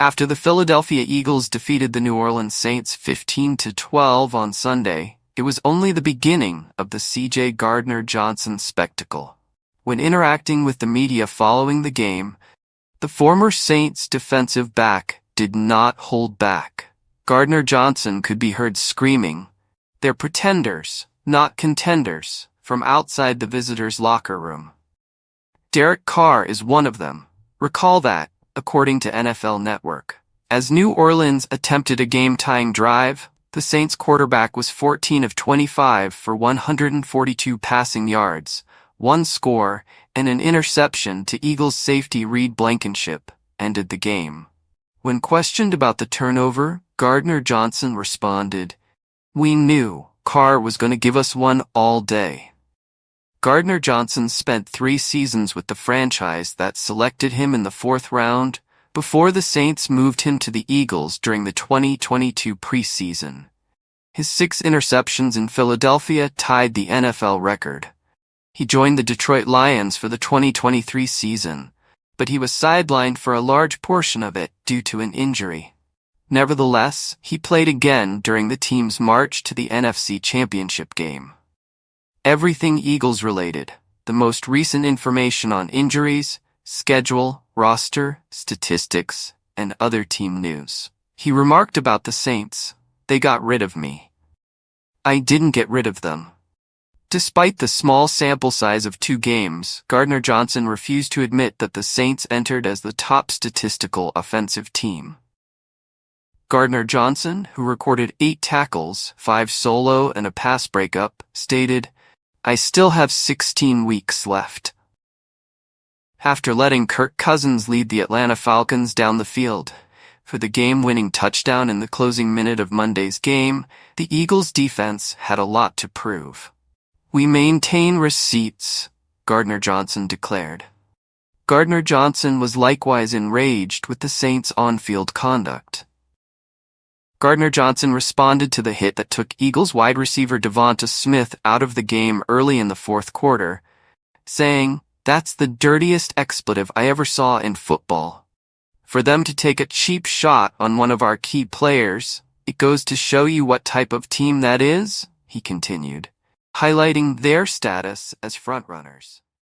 After the Philadelphia Eagles defeated the New Orleans Saints 15-12 on Sunday, it was only the beginning of the C.J. Gardner-Johnson spectacle. When interacting with the media following the game, the former Saints defensive back did not hold back. Gardner-Johnson could be heard screaming, "They're pretenders, not contenders," from outside the visitors' locker room. Derek Carr is one of them. Recall that, according to NFL Network. As New Orleans attempted a game-tying drive, the Saints quarterback was 14 of 25 for 142 passing yards, one score, and an interception to Eagles safety Reed Blankenship, ended the game. When questioned about the turnover, Gardner-Johnson responded, "We knew Carr was going to give us one all day." Gardner-Johnson spent 3 seasons with the franchise that selected him in the 4th round before the Saints moved him to the Eagles during the 2022 preseason. His 6 interceptions in Philadelphia tied the NFL record. He joined the Detroit Lions for the 2023 season, but he was sidelined for a large portion of it due to an injury. Nevertheless, he played again during the team's march to the NFC Championship game. Everything Eagles related, the most recent information on injuries, schedule, roster, statistics, and other team news. He remarked about the Saints, "They got rid of me. I didn't get rid of them." Despite the small sample size of 2 games, Gardner-Johnson refused to admit that the Saints entered as the top statistical offensive team. Gardner-Johnson, who recorded 8 tackles, 5 solo and a pass breakup, stated, "I still have 16 weeks left." After letting Kirk Cousins lead the Atlanta Falcons down the field for the game-winning touchdown in the closing minute of Monday's game, the Eagles' defense had a lot to prove. "We maintain receipts," Gardner-Johnson declared. Gardner-Johnson was likewise enraged with the Saints' on-field conduct. Gardner-Johnson responded to the hit that took Eagles wide receiver DeVonta Smith out of the game early in the 4th quarter, saying, "That's the dirtiest expletive I ever saw in football. For them to take a cheap shot on one of our key players, it goes to show you what type of team that is," he continued, highlighting their status as frontrunners.